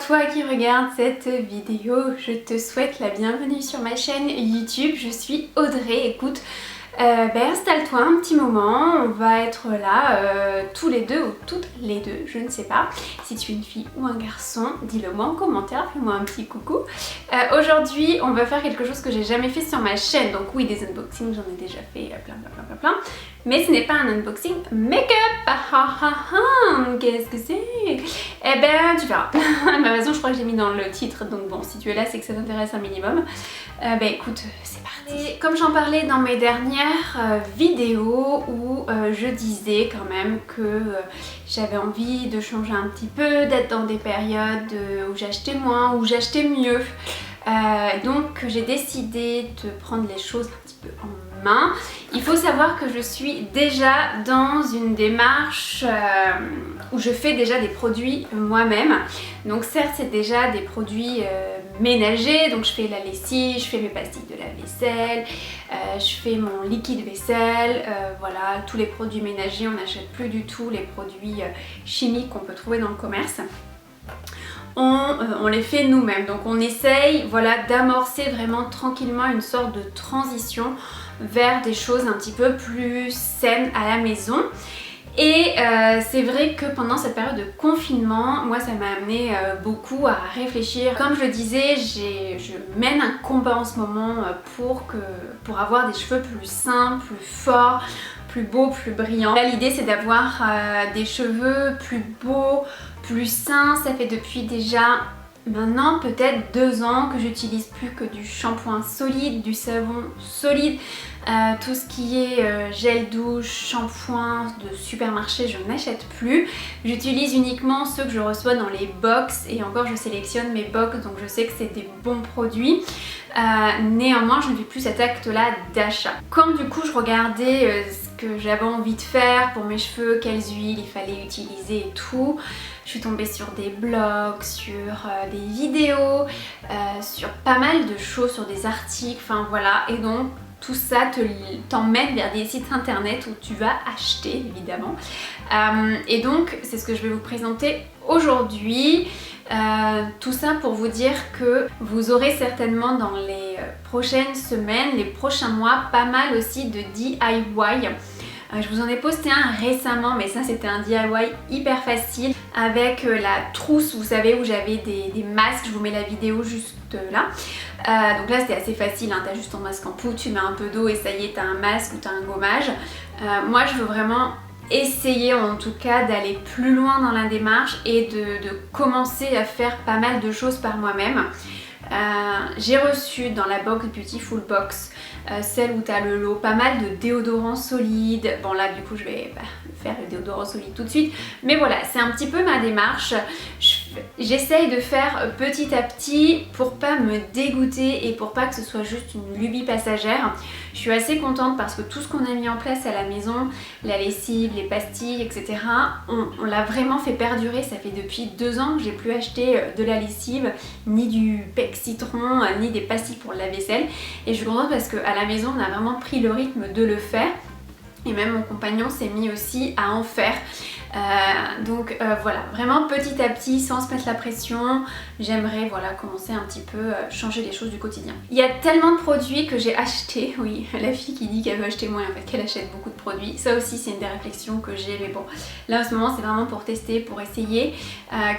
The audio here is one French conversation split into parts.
toi qui regardes cette vidéo, je te souhaite la bienvenue sur ma chaîne YouTube. Je suis Audrey. Écoute, installe-toi un petit moment, on va être là tous les deux ou toutes les deux, je ne sais pas. Si tu es une fille ou un garçon, dis-le moi en commentaire, fais-moi un petit coucou. Aujourd'hui, on va faire quelque chose que j'ai jamais fait sur ma chaîne. Donc oui, des unboxings, j'en ai déjà fait plein. Mais ce n'est pas un unboxing make-up. Qu'est-ce que c'est? Eh ben, tu verras. De toute façon, je crois que j'ai mis dans le titre. Donc bon, si tu es là, c'est que ça t'intéresse un minimum. Écoute, c'est parti. Et comme j'en parlais dans mes dernières vidéos où je disais quand même que j'avais envie de changer un petit peu, d'être dans des périodes où j'achetais moins, où j'achetais mieux. Donc j'ai décidé de prendre les choses un petit peu en main. Il faut savoir que je suis déjà dans une démarche où je fais déjà des produits moi-même. Donc certes c'est déjà des produits ménagers, donc je fais la lessive, je fais mes pastilles de lave-vaisselle, je fais mon liquide vaisselle, voilà, tous les produits ménagers. On n'achète plus du tout les produits chimiques qu'on peut trouver dans le commerce. On les fait nous-mêmes, donc on essaye, voilà, d'amorcer vraiment tranquillement une sorte de transition vers des choses un petit peu plus saines à la maison. Et c'est vrai que pendant cette période de confinement, moi ça m'a amené beaucoup à réfléchir. Comme je le disais, je mène un combat en ce moment pour avoir des cheveux plus sains, plus forts, plus beaux, plus brillants. Là l'idée c'est d'avoir des cheveux plus beaux, plus sains. Ça fait depuis déjà maintenant peut-être 2 ans que j'utilise plus que du shampoing solide, du savon solide. Tout ce qui est gel douche, shampoing de supermarché, je n'achète plus. J'utilise uniquement ceux que je reçois dans les box et encore je sélectionne mes box, donc je sais que c'est des bons produits. Néanmoins je ne fais plus cet acte là d'achat. Comme du coup je regardais ce que j'avais envie de faire pour mes cheveux, quelles huiles il fallait utiliser et tout, je suis tombée sur des blogs, sur des vidéos, sur pas mal de choses, sur des articles, enfin voilà. Et donc tout ça t'emmène vers des sites internet où tu vas acheter évidemment. Et donc c'est ce que je vais vous présenter aujourd'hui. Tout ça pour vous dire que vous aurez certainement dans les prochaines semaines, les prochains mois, pas mal aussi de DIY. Je vous en ai posté un récemment, mais ça c'était un DIY hyper facile avec la trousse, vous savez, où j'avais des masques. Je vous mets la vidéo juste là. Donc là c'était assez facile, hein. T'as juste ton masque en poudre, tu mets un peu d'eau et ça y est, t'as un masque ou t'as un gommage. Moi je veux vraiment essayer en tout cas d'aller plus loin dans la démarche et de commencer à faire pas mal de choses par moi-même. J'ai reçu dans la box Beautiful Box, celle où tu as le lot, pas mal de déodorants solides. Bon là du coup je vais faire le déodorant solide tout de suite, mais voilà, c'est un petit peu ma démarche. J'essaye de faire petit à petit pour pas me dégoûter et pour pas que ce soit juste une lubie passagère. Je suis assez contente parce que tout ce qu'on a mis en place à la maison, la lessive, les pastilles, etc., on l'a vraiment fait perdurer. Ça fait depuis 2 ans que j'ai plus acheté de la lessive, ni du pec citron, ni des pastilles pour la vaisselle. Et je suis contente parce qu'à la maison on a vraiment pris le rythme de le faire. Et même mon compagnon s'est mis aussi à en faire. Voilà, vraiment petit à petit, sans se mettre la pression, j'aimerais voilà, commencer un petit peu changer les choses du quotidien. Il y a tellement de produits que j'ai acheté, oui, la fille qui dit qu'elle veut acheter moins, en fait qu'elle achète beaucoup de produits. Ça aussi c'est une des réflexions que j'ai, mais bon, là en ce moment c'est vraiment pour tester, pour essayer,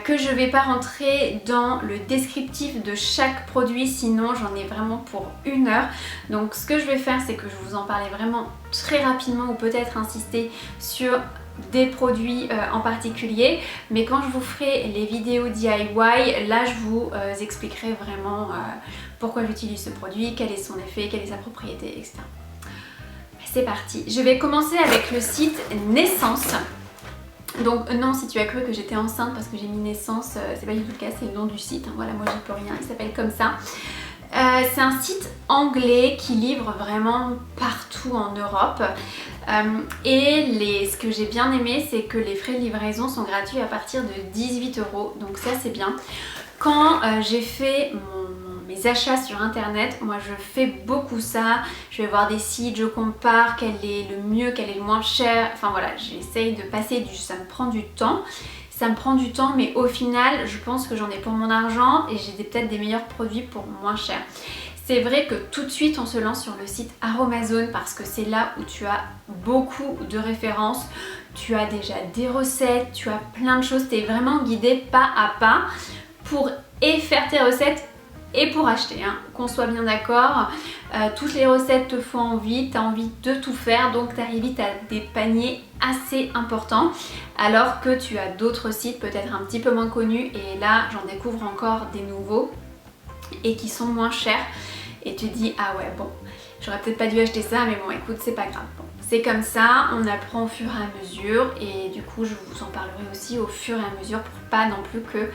que je vais pas rentrer dans le descriptif de chaque produit, sinon j'en ai vraiment pour 1 heure. Donc ce que je vais faire, c'est que je vous en parler vraiment très rapidement ou peut-être insister sur des produits en particulier, mais quand je vous ferai les vidéos DIY, là je vous expliquerai vraiment pourquoi j'utilise ce produit, quel est son effet, quelle est sa propriété, etc. C'est parti, je vais commencer avec le site Naissance. Donc non, si tu as cru que j'étais enceinte parce que j'ai mis Naissance, c'est pas du tout le cas, c'est le nom du site, hein. Voilà, moi j'y peux rien, il s'appelle comme ça. C'est un site anglais qui livre vraiment partout en Europe. Et ce que j'ai bien aimé, c'est que les frais de livraison sont gratuits à partir de 18 €, donc ça c'est bien. Quand j'ai fait mes achats sur internet, moi je fais beaucoup ça, je vais voir des sites, je compare quel est le mieux, quel est le moins cher, enfin voilà, j'essaye de passer ça me prend du temps. Ça me prend du temps, mais au final, je pense que j'en ai pour mon argent et j'ai peut-être des meilleurs produits pour moins cher. C'est vrai que tout de suite, on se lance sur le site Aromazone parce que c'est là où tu as beaucoup de références. Tu as déjà des recettes, tu as plein de choses. Tu es vraiment guidé pas à pas pour faire tes recettes et pour acheter, hein. Qu'on soit bien d'accord, toutes les recettes te font envie, tu as envie de tout faire, donc tu arrives vite à des paniers assez importants, alors que tu as d'autres sites peut-être un petit peu moins connus, et là j'en découvre encore des nouveaux et qui sont moins chers, et tu te dis ah ouais bon, j'aurais peut-être pas dû acheter ça, mais bon écoute, c'est pas grave. Bon, c'est comme ça, on apprend au fur et à mesure, et du coup je vous en parlerai aussi au fur et à mesure pour pas non plus que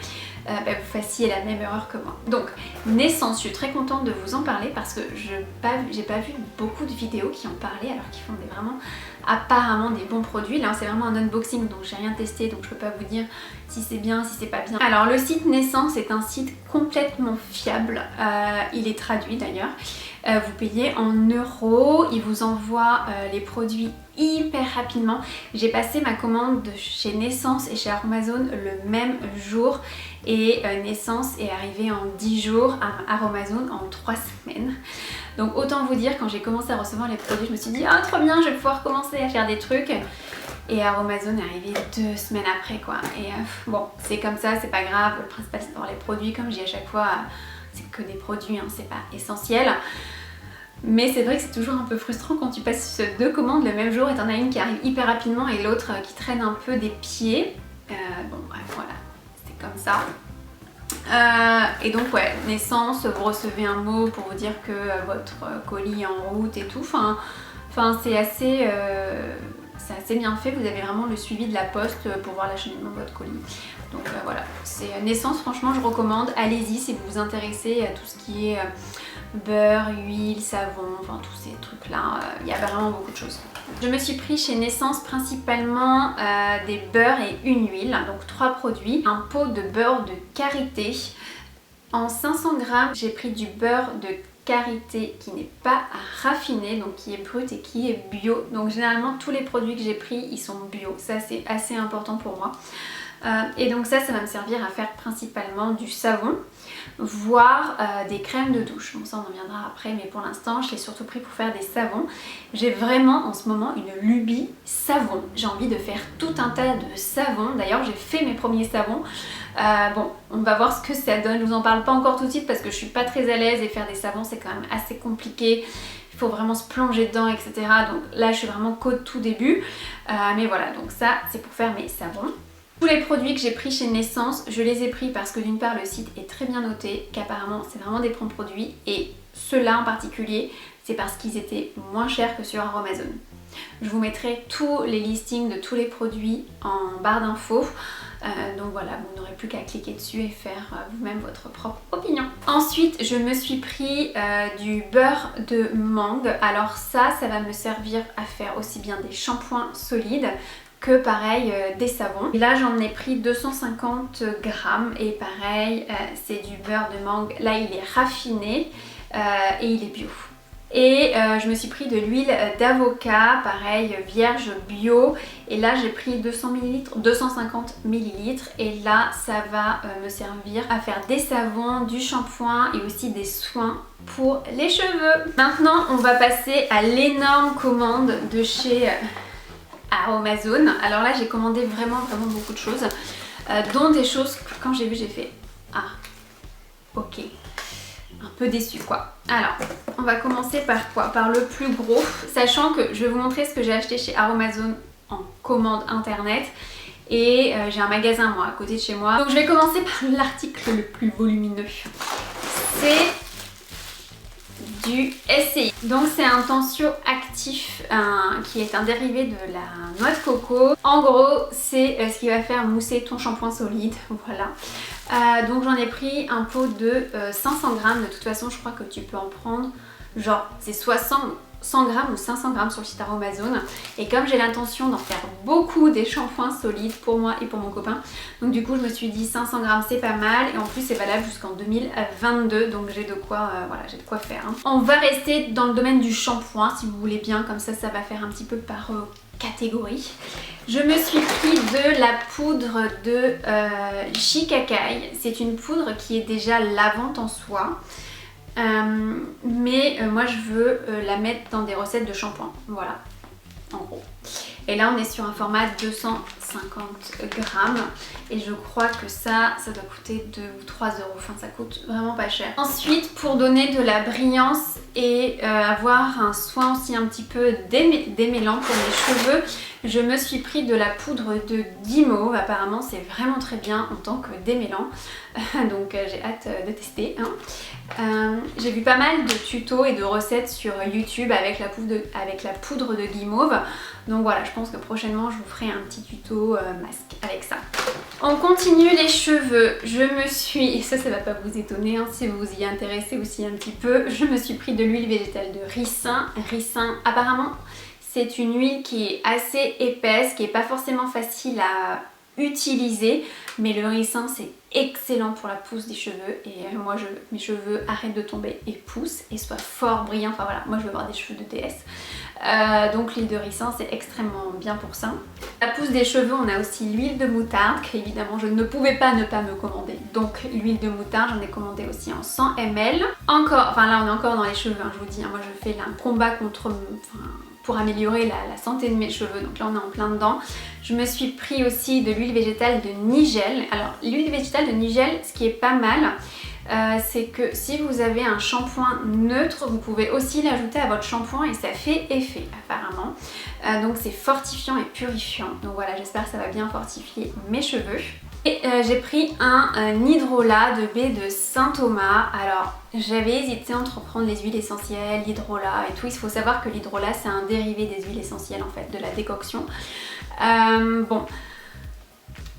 vous fassiez la même erreur que moi. Donc Naissance, je suis très contente de vous en parler parce que j'ai pas vu beaucoup de vidéos qui en parlaient alors qu'ils font vraiment apparemment des bons produits. Là c'est vraiment un unboxing, donc j'ai rien testé, donc je peux pas vous dire si c'est bien, si c'est pas bien. Alors le site Naissance est un site complètement fiable, il est traduit d'ailleurs. Vous payez en euros, il vous envoie les produits hyper rapidement. J'ai passé ma commande de chez Naissance et chez Aromazone le même jour, et Naissance est arrivé en 10 jours, à Aromazone en 3 semaines. Donc autant vous dire, quand j'ai commencé à recevoir les produits, je me suis dit ah trop bien, je vais pouvoir commencer à faire des trucs. Et Aromazone est arrivé 2 semaines après quoi. Et bon, c'est comme ça, c'est pas grave. Le principal c'est d'avoir les produits, comme je dis à chaque fois, c'est que des produits, hein, c'est pas essentiel. Mais c'est vrai que c'est toujours un peu frustrant quand tu passes 2 commandes le même jour et t'en as une qui arrive hyper rapidement et l'autre qui traîne un peu des pieds. Bon bref voilà, c'est comme ça. Et donc ouais, Naissance, vous recevez un mot pour vous dire que votre colis est en route et tout. Enfin c'est assez bien fait, vous avez vraiment le suivi de la poste pour voir l'acheminement de votre colis. Donc voilà, c'est Naissance, franchement je recommande, allez-y si vous vous intéressez à tout ce qui est beurre, huile, savon, enfin tous ces trucs là, il y a vraiment beaucoup de choses. Je me suis pris chez Naissance principalement des beurres et une huile, donc 3 produits. Un pot de beurre de karité. En 500 grammes, j'ai pris du beurre de karité qui n'est pas raffiné, donc qui est brut et qui est bio. Donc généralement tous les produits que j'ai pris ils sont bio, ça c'est assez important pour moi. Et donc ça va me servir à faire principalement du savon, voire des crèmes de douche. Bon ça on en viendra après, mais pour l'instant je l'ai surtout pris pour faire des savons. J'ai vraiment en ce moment une lubie savon. J'ai envie de faire tout un tas de savons. D'ailleurs j'ai fait mes premiers savons. Bon, on va voir ce que ça donne. Je vous en parle pas encore tout de suite parce que je suis pas très à l'aise et faire des savons c'est quand même assez compliqué. Il faut vraiment se plonger dedans, etc. Donc là je suis vraiment qu'au tout début. Mais voilà, donc ça c'est pour faire mes savons. Tous les produits que j'ai pris chez Naissance, je les ai pris parce que d'une part le site est très bien noté, qu'apparemment c'est vraiment des bons produits, et ceux-là en particulier, c'est parce qu'ils étaient moins chers que sur Aromazone. Je vous mettrai tous les listings de tous les produits en barre d'infos. Donc voilà, vous n'aurez plus qu'à cliquer dessus et faire vous-même votre propre opinion. Ensuite, je me suis pris du beurre de mangue. Alors ça va me servir à faire aussi bien des shampoings solides que pareil des savons. Et là j'en ai pris 250 grammes et pareil c'est du beurre de mangue. Là il est raffiné et il est bio. Et je me suis pris de l'huile d'avocat, pareil vierge bio, et là j'ai pris 200 ml, 250 ml, et là ça va me servir à faire des savons, du shampoing et aussi des soins pour les cheveux. Maintenant on va passer à l'énorme commande de chez Aromazone. Alors là j'ai commandé vraiment beaucoup de choses, dont des choses que quand j'ai vu j'ai fait ah ok, un peu déçue quoi. Alors on va commencer par quoi? Par le plus gros, sachant que je vais vous montrer ce que j'ai acheté chez Aromazone en commande internet, et j'ai un magasin moi à côté de chez moi. Donc je vais commencer par l'article le plus volumineux. C'est du SCI. Donc c'est un tensioactif qui est un dérivé de la noix de coco. En gros c'est ce qui va faire mousser ton shampoing solide, voilà. Donc j'en ai pris un pot de 500 grammes. De toute façon je crois que tu peux en prendre genre c'est 100 grammes ou 500 grammes sur le site Aromazone, et comme j'ai l'intention d'en faire beaucoup des shampoings solides pour moi et pour mon copain, donc du coup je me suis dit 500 grammes c'est pas mal, et en plus c'est valable jusqu'en 2022, donc j'ai de quoi voilà, j'ai de quoi faire hein. On va rester dans le domaine du shampoing si vous voulez bien, comme ça va faire un petit peu par catégorie. Je me suis pris de la poudre de Shikakai. C'est une poudre qui est déjà lavante en soi. Mais moi je veux la mettre dans des recettes de shampoing. Voilà, en gros. Et là on est sur un format 250 grammes et je crois que ça doit coûter 2 ou 3 euros, enfin ça coûte vraiment pas cher. Ensuite, pour donner de la brillance et avoir un soin aussi un petit peu démêlant pour mes cheveux, je me suis pris de la poudre de Guimauve. Apparemment c'est vraiment très bien en tant que démêlant, donc j'ai hâte de tester. J'ai vu pas mal de tutos et de recettes sur YouTube avec la poudre de Guimauve. Donc voilà, je pense que prochainement je vous ferai un petit tuto masque avec ça. On continue les cheveux. Je me suis, et ça va pas vous étonner si vous vous y intéressez aussi un petit peu, je me suis pris de l'huile végétale de ricin. Ricin, apparemment c'est une huile qui est assez épaisse, qui est pas forcément facile à utiliser, mais le ricin c'est excellent pour la pousse des cheveux et moi mes cheveux arrêtent de tomber et poussent et soient fort brillants. Enfin voilà, moi je veux avoir des cheveux de déesse. Donc l'huile de ricin c'est extrêmement bien pour ça. La pousse des cheveux, on a aussi l'huile de moutarde qu'évidemment je ne pouvais pas ne pas me commander. Donc l'huile de moutarde, j'en ai commandé aussi en 100 ml. Enfin là on est encore dans les cheveux, je vous dis, moi je fais là un combat pour améliorer la santé de mes cheveux, donc là on est en plein dedans. Je me suis pris aussi de l'huile végétale de Nigel. Alors l'huile végétale de Nigel, ce qui est pas mal, c'est que si vous avez un shampoing neutre, vous pouvez aussi l'ajouter à votre shampoing et ça fait effet apparemment. Donc c'est fortifiant et purifiant. Donc voilà, j'espère que ça va bien fortifier mes cheveux. Et j'ai pris un hydrolat de baie de Saint-Thomas. Alors j'avais hésité entre prendre les huiles essentielles, l'hydrolat et tout. Il faut savoir que l'hydrolat c'est un dérivé des huiles essentielles en fait, de la décoction. Bon,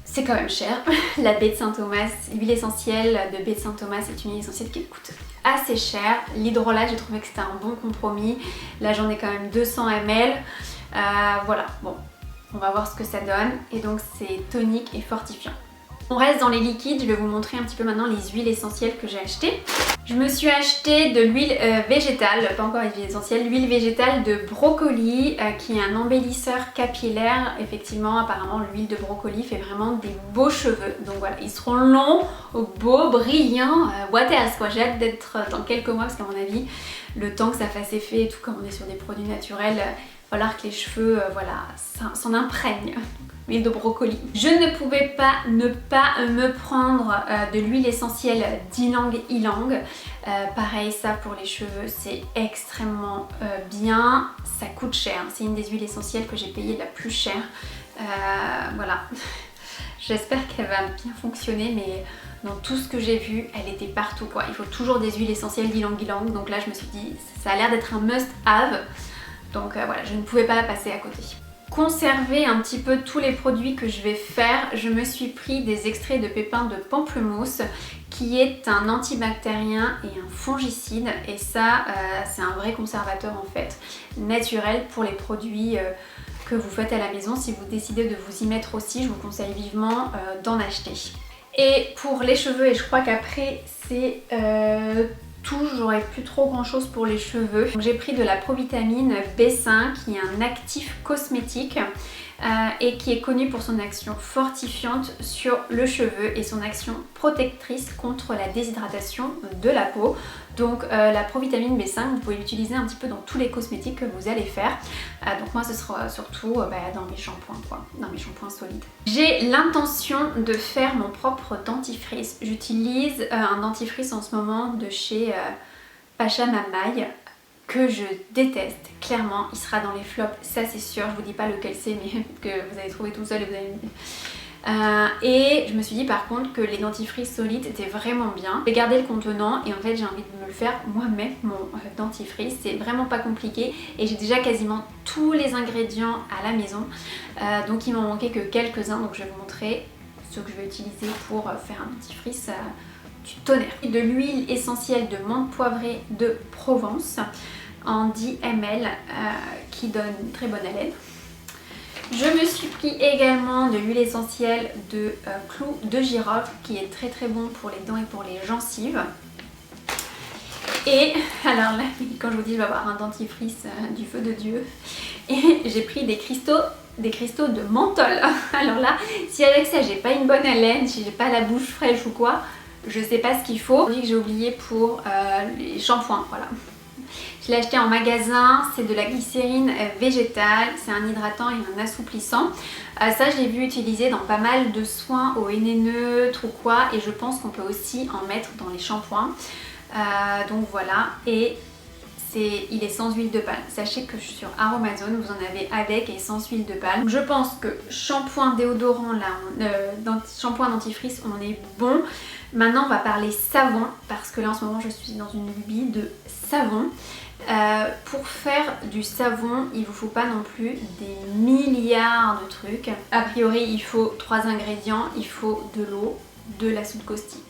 c'est quand même cher. La baie de Saint-Thomas, l'huile essentielle de baie de Saint-Thomas, c'est une huile essentielle qui coûte assez cher. L'hydrolat, j'ai trouvé que c'était un bon compromis. Là j'en ai quand même 200 ml. Voilà, bon, on va voir ce que ça donne. Et donc c'est tonique et fortifiant. On reste dans les liquides, je vais vous montrer un petit peu maintenant les huiles essentielles que j'ai achetées. Je me suis acheté de l'huile végétale, pas encore les huiles essentielles, l'huile végétale de brocoli qui est un embellisseur capillaire. Effectivement, apparemment l'huile de brocoli fait vraiment des beaux cheveux. Donc voilà, ils seront longs, beaux, brillants, what else quoi. J'ai hâte d'être dans quelques mois parce qu'à mon avis, le temps que ça fasse effet et tout, comme on est sur des produits naturels, il va falloir que les cheveux voilà, s'en imprègnent. L'huile de brocoli. Je ne pouvais pas ne pas me prendre de l'huile essentielle d'Ylang Ylang. Pareil, ça pour les cheveux c'est extrêmement bien. Ça coûte cher, c'est une des huiles essentielles que j'ai payé la plus chère. Voilà, j'espère qu'elle va bien fonctionner, mais dans tout ce que j'ai vu, elle était partout quoi. Il faut toujours des huiles essentielles d'Ylang Ylang, donc là je me suis dit ça a l'air d'être un must have. Donc voilà, je ne pouvais pas passer à côté. Conserver un petit peu tous les produits que je vais faire, je me suis pris des extraits de pépins de pamplemousse qui est un antibactérien et un fongicide et ça c'est un vrai conservateur en fait naturel pour les produits que vous faites à la maison. Si vous décidez de vous y mettre aussi, je vous conseille vivement d'en acheter. Et pour les cheveux, et je crois qu'après c'est tout, j'aurais plus trop grand chose pour les cheveux. J'ai pris de la provitamine B5 qui est un actif cosmétique et qui est connu pour son action fortifiante sur le cheveu et son action protectrice contre la déshydratation de la peau. Donc la provitamine B5, vous pouvez l'utiliser un petit peu dans tous les cosmétiques que vous allez faire. Donc moi ce sera surtout dans mes shampoings quoi, dans mes shampoings solides. J'ai l'intention de faire mon propre dentifrice. J'utilise un dentifrice en ce moment de chez Pacha Mamaï que je déteste, clairement, il sera dans les flops, ça c'est sûr, je vous dis pas lequel c'est mais que vous allez trouver tout seul et vous allez et je me suis dit par contre que les dentifrices solides étaient vraiment bien. J'ai gardé le contenant et en fait j'ai envie de me le faire moi-même, mon dentifrice, c'est vraiment pas compliqué et j'ai déjà quasiment tous les ingrédients à la maison, donc il m'en manquait que quelques-uns, donc je vais vous montrer ce que je vais utiliser pour faire un dentifrice du tonnerre. De l'huile essentielle de menthe poivrée de Provence en 10 ml qui donne une très bonne haleine. Je me suis pris également de l'huile essentielle de clou de girofle qui est très très bon pour les dents et pour les gencives. Et alors là, quand je vous dis je vais avoir un dentifrice du feu de Dieu, et j'ai pris des cristaux de menthol. Alors là, si avec ça j'ai pas une bonne haleine, si j'ai pas la bouche fraîche ou quoi, je sais pas ce qu'il faut. Que j'ai oublié pour les shampoings, voilà. Je l'ai acheté en magasin, c'est de la glycérine végétale, c'est un hydratant et un assouplissant. Ça je l'ai vu utiliser dans pas mal de soins au henné neutre ou quoi, et je pense qu'on peut aussi en mettre dans les shampoings. Donc voilà, et il est sans huile de palme. Sachez que je suis sur Aromazone, vous en avez avec et sans huile de palme. Je pense que shampoing, déodorant, là, shampoing dentifrice, on est bon. Maintenant on va parler savon, parce que là en ce moment je suis dans une lubie de savon. Pour faire du savon, il vous faut pas non plus des milliards de trucs. A priori il faut 3 ingrédients, il faut de l'eau, de la soude caustique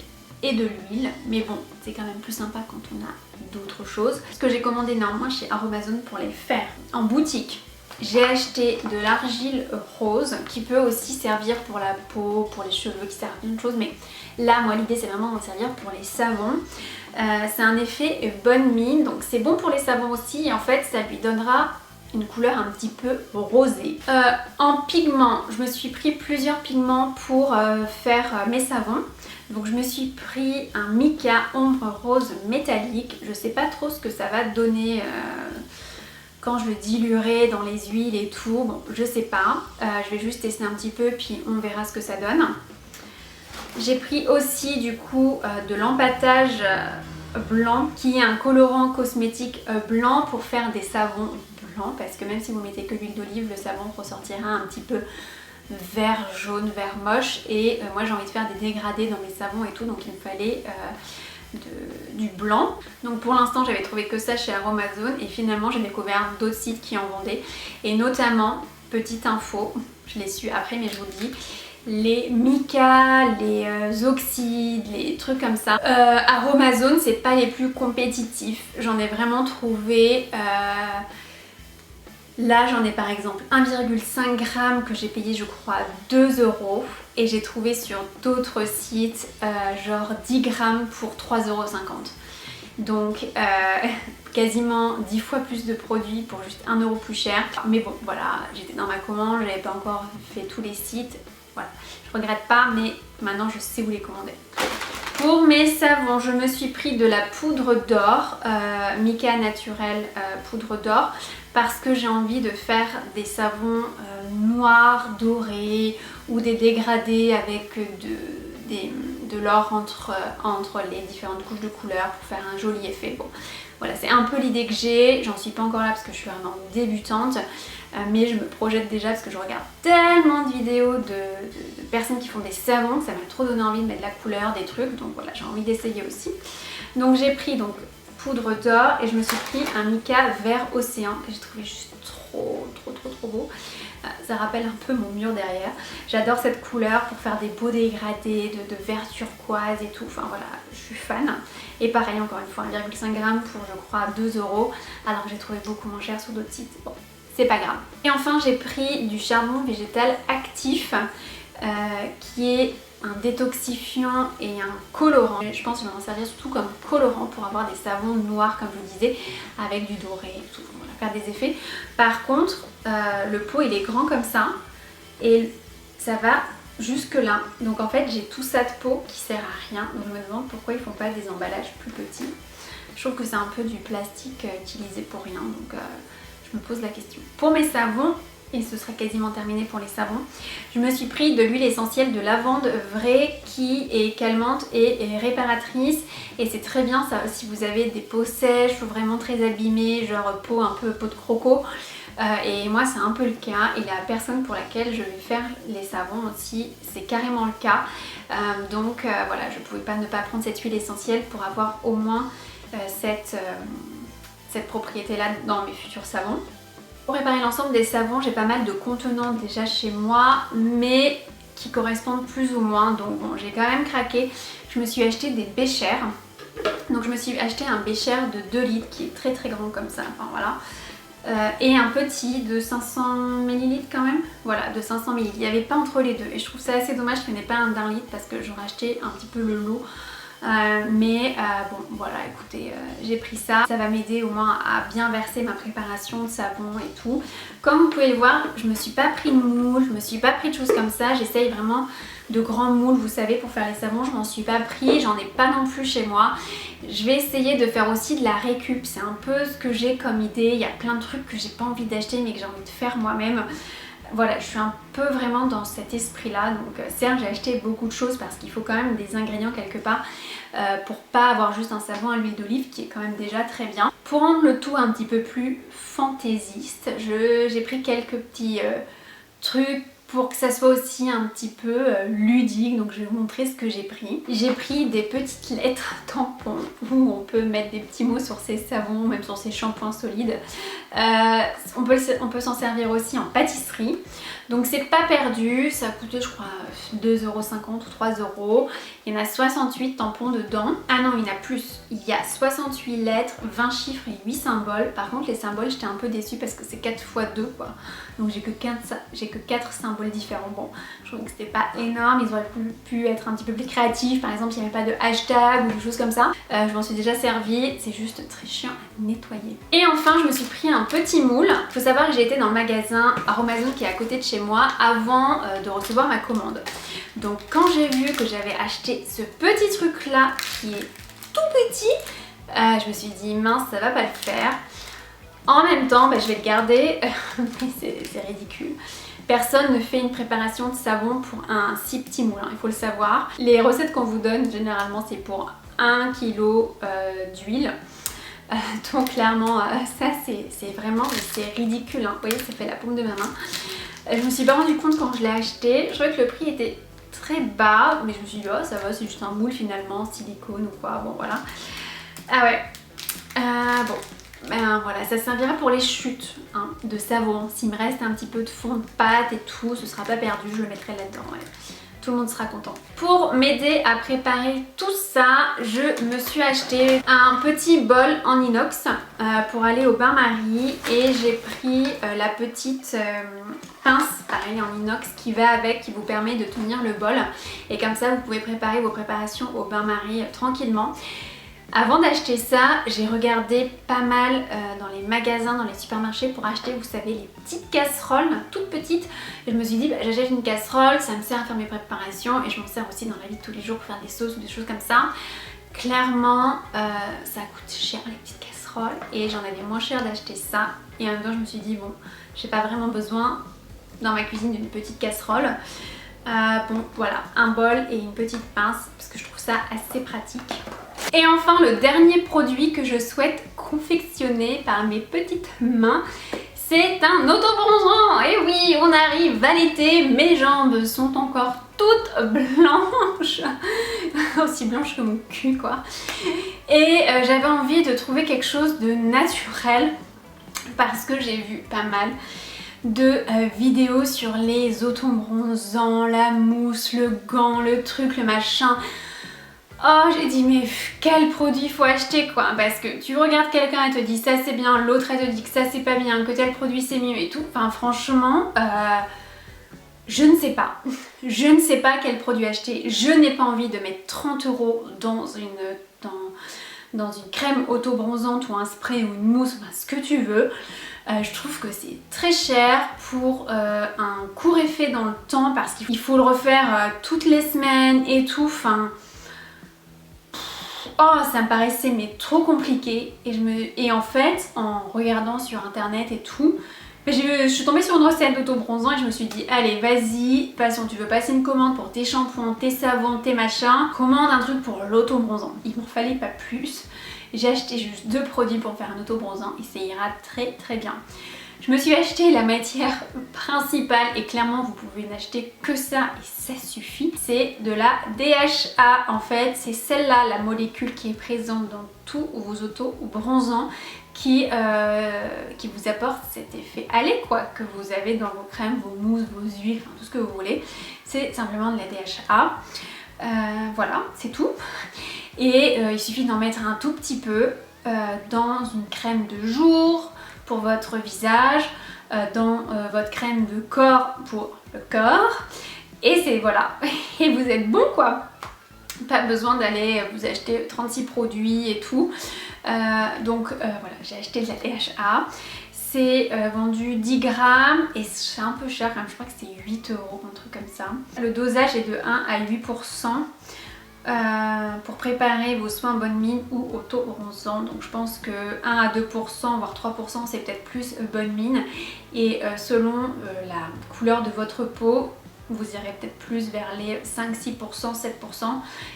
et de l'huile, mais bon, c'est quand même plus sympa quand on a d'autres choses. Ce que j'ai commandé néanmoins chez Aromazone pour les faire en boutique, j'ai acheté de l'argile rose qui peut aussi servir pour la peau, pour les cheveux, qui sert à plein de choses, mais là moi l'idée c'est vraiment d'en servir pour les savons. C'est un effet bonne mine, donc c'est bon pour les savons aussi, et en fait ça lui donnera une couleur un petit peu rosée. En pigments, je me suis pris plusieurs pigments pour faire mes savons. Donc je me suis pris un mica ombre rose métallique. Je sais pas trop ce que ça va donner quand je le diluerai dans les huiles et tout. Bon, je sais pas. Je vais juste tester un petit peu puis on verra ce que ça donne. J'ai pris aussi du coup de l'empâtage blanc qui est un colorant cosmétique blanc pour faire des savons blancs, parce que même si vous mettez que l'huile d'olive, le savon ressortira un petit peu vert jaune, vert moche, et moi j'ai envie de faire des dégradés dans mes savons et tout, donc il me fallait du blanc. Donc pour l'instant j'avais trouvé que ça chez Aromazone, et finalement j'ai découvert d'autres sites qui en vendaient, et notamment, petite info, je l'ai su après mais je vous le dis, les mica, les oxydes, les trucs comme ça. Aromazone c'est pas les plus compétitifs, j'en ai vraiment trouvé... Là j'en ai par exemple 1,5 g que j'ai payé je crois 2 €, et j'ai trouvé sur d'autres sites genre 10 g pour 3,50 €. Donc quasiment 10 fois plus de produits pour juste 1 € plus cher. Mais bon voilà, j'étais dans ma commande, j'avais pas encore fait tous les sites. Voilà, je regrette pas, mais maintenant je sais où les commander. Pour mes savons, je me suis pris de la poudre d'or, mica naturel poudre d'or, parce que j'ai envie de faire des savons noirs, dorés, ou des dégradés avec de l'or entre les différentes couches de couleurs pour faire un joli effet. Bon, voilà, c'est un peu l'idée que j'ai. J'en suis pas encore là parce que je suis vraiment débutante, mais je me projette déjà parce que je regarde tellement de vidéos de personnes qui font des savons que ça m'a trop donné envie de mettre de la couleur, des trucs, donc voilà, j'ai envie d'essayer aussi. Donc j'ai pris donc poudre d'or, et je me suis pris un mica vert océan que j'ai trouvé juste trop beau. Ça rappelle un peu mon mur derrière. J'adore cette couleur pour faire des beaux dégradés de vert turquoise et tout. Enfin voilà, je suis fan. Et pareil, encore une fois, 1,5 g pour je crois 2 €, alors que j'ai trouvé beaucoup moins cher sur d'autres sites. Bon, c'est pas grave. Et enfin, j'ai pris du charbon végétal actif qui est un détoxifiant et un colorant. Je pense que je vais m'en servir surtout comme colorant pour avoir des savons noirs comme je vous disais, avec du doré et tout, voilà, faire des effets. Par contre, le pot il est grand comme ça et ça va jusque là. Donc en fait j'ai tout ça de pot qui sert à rien. Donc je me demande pourquoi ils font pas des emballages plus petits. Je trouve que c'est un peu du plastique utilisé pour rien, donc je me pose la question. Pour mes savons, et ce sera quasiment terminé pour les savons, je me suis pris de l'huile essentielle de lavande vraie qui est calmante et réparatrice, et c'est très bien ça si vous avez des peaux sèches ou vraiment très abîmées, genre peau un peu peau de croco, et moi c'est un peu le cas, et la personne pour laquelle je vais faire les savons aussi c'est carrément le cas, donc voilà, je pouvais pas ne pas prendre cette huile essentielle pour avoir au moins cette propriété là dans mes futurs savons. Pour réparer l'ensemble des savons, j'ai pas mal de contenants déjà chez moi, mais qui correspondent plus ou moins, donc bon, j'ai quand même craqué. Je me suis acheté des béchers, donc je me suis acheté un bécher de 2 litres qui est très grand comme ça, enfin voilà, et un petit de 500 ml quand même, voilà, de 500 ml, il n'y avait pas entre les deux, et je trouve ça assez dommage qu'il n'y en ait pas un d'1 litre parce que j'aurais acheté un petit peu le lot Bon voilà, écoutez, j'ai pris ça. Ça va m'aider au moins à bien verser ma préparation de savon et tout. Comme vous pouvez le voir, je me suis pas pris de moule, je me suis pas pris de choses comme ça. J'essaye vraiment de grands moules, vous savez, pour faire les savons. Je m'en suis pas pris, j'en ai pas non plus chez moi. Je vais essayer de faire aussi de la récup. C'est un peu ce que j'ai comme idée. Il y a plein de trucs que j'ai pas envie d'acheter mais que j'ai envie de faire moi-même. Voilà, je suis un peu vraiment dans cet esprit-là. Donc certes, j'ai acheté beaucoup de choses parce qu'il faut quand même des ingrédients quelque part pour pas avoir juste un savon à l'huile d'olive qui est quand même déjà très bien. Pour rendre le tout un petit peu plus fantaisiste, j'ai pris quelques petits trucs pour que ça soit aussi un petit peu ludique. Donc je vais vous montrer ce que j'ai pris. J'ai pris des petites lettres tampons où on peut mettre des petits mots sur ses savons, même sur ses shampoings solides. On peut s'en servir aussi en pâtisserie. Donc c'est pas perdu, ça a coûté je crois 2,50€ ou 3€. Il y en a 68 tampons dedans. Ah non, il y en a plus. Il y a 68 lettres, 20 chiffres et 8 symboles. Par contre les symboles, j'étais un peu déçue parce que c'est 4 x 2 quoi. Donc j'ai que 4 symboles différents. Bon, je trouvais que c'était pas énorme. Ils auraient pu être un petit peu plus créatifs. Par exemple, il n'y avait pas de hashtag ou des choses comme ça. Je m'en suis déjà servi. C'est juste très chiant à nettoyer. Et enfin, je me suis pris un petit moule. Il faut savoir que j'ai été dans le magasin Aromazone qui est à côté de chez moi avant de recevoir ma commande. Donc quand j'ai vu que j'avais acheté ce petit truc là qui est tout petit, je me suis dit mince, ça va pas le faire. En même temps, je vais le garder, mais c'est ridicule. Personne ne fait une préparation de savon pour un si petit moule, hein, il faut le savoir. Les recettes qu'on vous donne, généralement, c'est pour 1 kg d'huile. Donc clairement, ça c'est vraiment ridicule, hein. Vous voyez, ça fait la paume de ma main. Je me suis pas rendu compte quand je l'ai acheté. Je trouvais que le prix était très bas, mais je me suis dit, oh ça va, c'est juste un moule finalement, silicone ou quoi, bon voilà. Ah ouais, bon. Voilà, ça servira pour les chutes hein, de savon. S'il me reste un petit peu de fond de pâte et tout, ce sera pas perdu, je le mettrai là-dedans. Ouais. Tout le monde sera content. Pour m'aider à préparer tout ça, je me suis acheté un petit bol en inox pour aller au bain-marie et j'ai pris la petite pince, pareil en inox, qui va avec, qui vous permet de tenir le bol et comme ça vous pouvez préparer vos préparations au bain-marie tranquillement. Avant d'acheter ça, j'ai regardé pas mal dans les magasins, dans les supermarchés pour acheter, vous savez, les petites casseroles, toutes petites. Et je me suis dit, j'achète une casserole, ça me sert à faire mes préparations et je m'en sers aussi dans la vie de tous les jours pour faire des sauces ou des choses comme ça. Clairement, ça coûte cher les petites casseroles et j'en avais moins cher d'acheter ça. Et en même temps, je me suis dit, bon, j'ai pas vraiment besoin dans ma cuisine d'une petite casserole. Bon, voilà, un bol et une petite pince parce que je trouve ça assez pratique. Et enfin, le dernier produit que je souhaite confectionner par mes petites mains, c'est un autobronzant. Et oui, on arrive à l'été, mes jambes sont encore toutes blanches, aussi blanches que mon cul quoi. Et j'avais envie de trouver quelque chose de naturel parce que j'ai vu pas mal de vidéos sur les autobronzants, la mousse, le gant, le truc, le machin. Oh, j'ai dit mais quel produit faut acheter quoi, parce que tu regardes quelqu'un et te dit ça c'est bien, l'autre elle te dit que ça c'est pas bien, que tel produit c'est mieux et tout. Enfin franchement, je ne sais pas. Je ne sais pas quel produit acheter. Je n'ai pas envie de mettre 30 € dans une crème auto-bronzante ou un spray ou une mousse, enfin ce que tu veux. Je trouve que c'est très cher pour un court effet dans le temps parce qu'il faut le refaire toutes les semaines et tout. Enfin, oh, ça me paraissait mais trop compliqué et en fait en regardant sur internet et tout, je suis tombée sur une recette d'auto-bronzant et je me suis dit allez vas-y, de toute façon tu veux passer une commande pour tes shampoings, tes savons, tes machins, commande un truc pour l'auto-bronzant. Il m'en fallait pas plus. J'ai acheté juste 2 produits pour faire un auto-bronzant et ça ira très très bien. Je me suis acheté la matière principale et clairement vous pouvez n'acheter que ça et ça suffit. C'est de la DHA en fait, c'est celle-là, la molécule qui est présente dans tous vos auto-bronzants qui vous apporte cet effet hâlé quoi que vous avez dans vos crèmes, vos mousses, vos huiles, enfin tout ce que vous voulez. C'est simplement de la DHA. Voilà, c'est tout. Et il suffit d'en mettre un tout petit peu dans une crème de jour pour votre visage, dans votre crème de corps pour le corps et c'est voilà, et vous êtes bon quoi. Pas besoin d'aller vous acheter 36 produits et tout. Donc voilà, j'ai acheté de la DHA. C'est vendu 10 grammes et c'est un peu cher quand même, je crois que c'est 8 €, un truc comme ça. Le dosage est de 1 à 8% pour préparer vos soins bonne mine ou auto-bronzant. Donc je pense que 1 à 2%, voire 3% c'est peut-être plus bonne mine. Et selon la couleur de votre peau, vous irez peut-être plus vers les 5, 6%, 7%.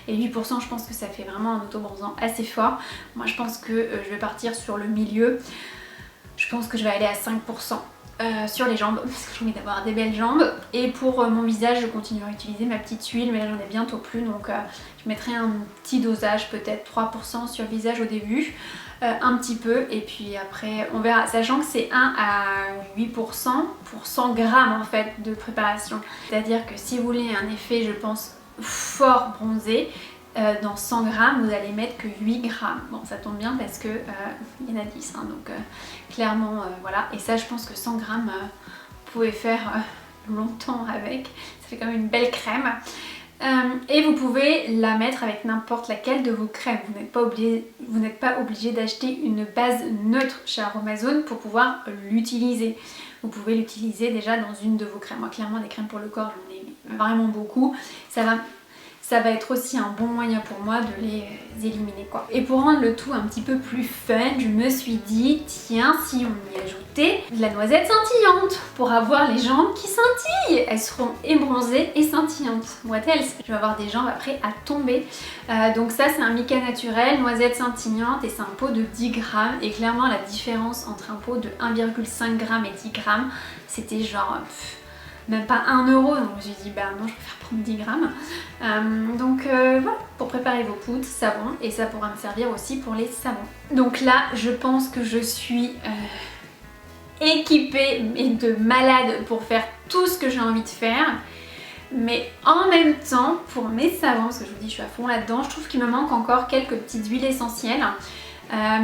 Et 8% je pense que ça fait vraiment un auto-bronzant assez fort. Moi je pense que je vais partir sur le milieu. Je pense que je vais aller à 5% sur les jambes parce que j'ai envie d'avoir des belles jambes. Et pour mon visage, je continuerai à utiliser ma petite huile, mais là j'en ai bientôt plus, donc je mettrai un petit dosage, peut-être 3% sur le visage au début, un petit peu, et puis après on verra, sachant que c'est 1 à 8% pour 100 grammes en fait de préparation. C'est-à-dire que si vous voulez un effet, je pense, fort bronzé, dans 100 grammes vous allez mettre que 8 grammes. Bon, ça tombe bien parce que il y en a 10, hein, donc clairement voilà. Et ça je pense que 100 grammes vous pouvez faire longtemps avec. Ça fait quand même une belle crème. Et vous pouvez la mettre avec n'importe laquelle de vos crèmes. Vous n'êtes pas obligé d'acheter une base neutre chez Aromazone pour pouvoir l'utiliser. Vous pouvez l'utiliser déjà dans une de vos crèmes. Moi clairement des crèmes pour le corps j'en ai vraiment beaucoup. Ça va être aussi un bon moyen pour moi de les éliminer quoi. Et pour rendre le tout un petit peu plus fun, je me suis dit tiens, si on y ajoutait de la noisette scintillante pour avoir les jambes qui scintillent. Elles seront et bronzées et scintillantes. What else? Je vais avoir des jambes après à tomber. Donc ça c'est un mica naturel, noisette scintillante, et c'est un pot de 10 grammes. Et clairement la différence entre un pot de 1,5 g et 10 grammes, c'était genre... même pas 1 €, donc je me suis dit bah non, je préfère prendre 10 grammes. Donc voilà, pour préparer vos poudres, savon, et ça pourra me servir aussi pour les savons. Donc là je pense que je suis équipée mais de malade pour faire tout ce que j'ai envie de faire. Mais en même temps, pour mes savons, parce que je vous dis je suis à fond là-dedans, je trouve qu'il me manque encore quelques petites huiles essentielles.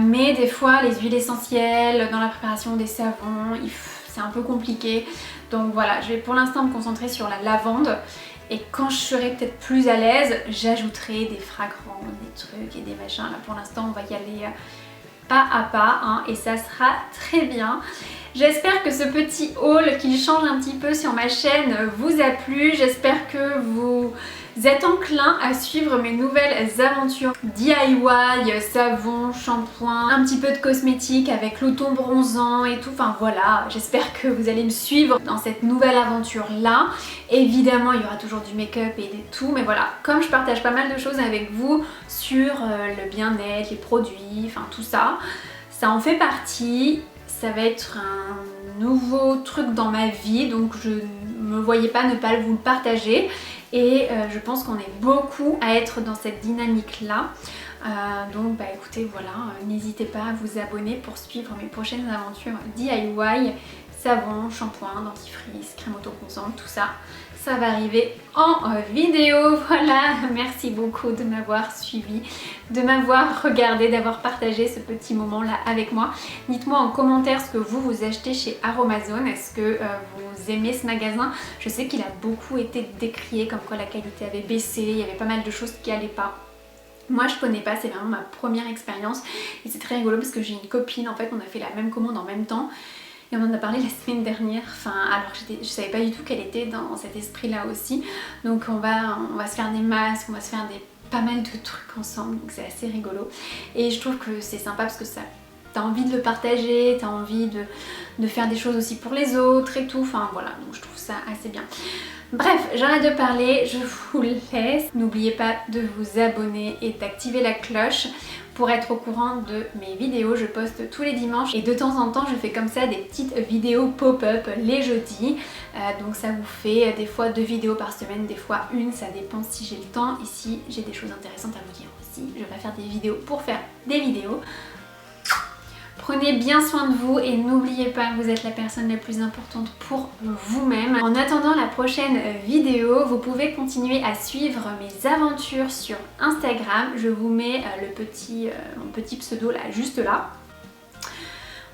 Mais des fois les huiles essentielles dans la préparation des savons, c'est un peu compliqué. Donc voilà, je vais pour l'instant me concentrer sur la lavande. Et quand je serai peut-être plus à l'aise, j'ajouterai des fragrants, des trucs et des machins. Là pour l'instant on va y aller pas à pas, hein, et ça sera très bien. J'espère que ce petit haul qui change un petit peu sur ma chaîne vous a plu. J'espère que vous êtes enclin à suivre mes nouvelles aventures DIY, savon, shampoing, un petit peu de cosmétiques avec l'auto-bronzant et tout. Enfin voilà, j'espère que vous allez me suivre dans cette nouvelle aventure là. Évidemment il y aura toujours du make-up et des tout, mais voilà, comme je partage pas mal de choses avec vous sur le bien-être, les produits, enfin tout ça, ça en fait partie. Ça va être un nouveau truc dans ma vie, donc je ne me voyais pas ne pas vous le partager. Et je pense qu'on est beaucoup à être dans cette dynamique là. Donc bah écoutez voilà, n'hésitez pas à vous abonner pour suivre mes prochaines aventures DIY, savon, shampoing, dentifrice, crème auto-bronzante, tout ça. Ça va arriver en vidéo, voilà. Merci beaucoup de m'avoir suivi, de m'avoir regardé, d'avoir partagé ce petit moment là avec moi. Dites-moi en commentaire ce que vous achetez chez Aromazone. Est-ce que vous aimez ce magasin? Je sais qu'il a beaucoup été décrié, comme quoi la qualité avait baissé, il y avait pas mal de choses qui allaient pas. Moi je connais pas, c'est vraiment ma première expérience et c'est très rigolo parce que j'ai une copine, en fait on a fait la même commande en même temps. Et on en a parlé la semaine dernière, enfin alors je savais pas du tout qu'elle était dans cet esprit là aussi. Donc on va se faire des masques, on va se faire pas mal de trucs ensemble, donc c'est assez rigolo. Et je trouve que c'est sympa parce que t'as envie de le partager, t'as envie de faire des choses aussi pour les autres et tout, enfin voilà, donc je trouve ça assez bien. Bref, j'arrête de parler, je vous laisse. N'oubliez pas de vous abonner et d'activer la cloche pour être au courant de mes vidéos. Je poste tous les dimanches et de temps en temps je fais comme ça des petites vidéos pop-up les jeudis. Donc ça vous fait des fois 2 vidéos par semaine, des fois une, ça dépend si j'ai le temps et si j'ai des choses intéressantes à vous dire aussi. Je vais faire des vidéos pour faire des vidéos. Prenez bien soin de vous et n'oubliez pas que vous êtes la personne la plus importante pour vous-même. En attendant la prochaine vidéo, vous pouvez continuer à suivre mes aventures sur Instagram. Je vous mets mon petit pseudo là, juste là.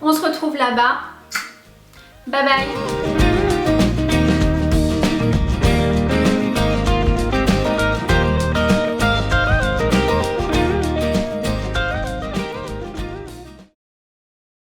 On se retrouve là-bas. Bye bye!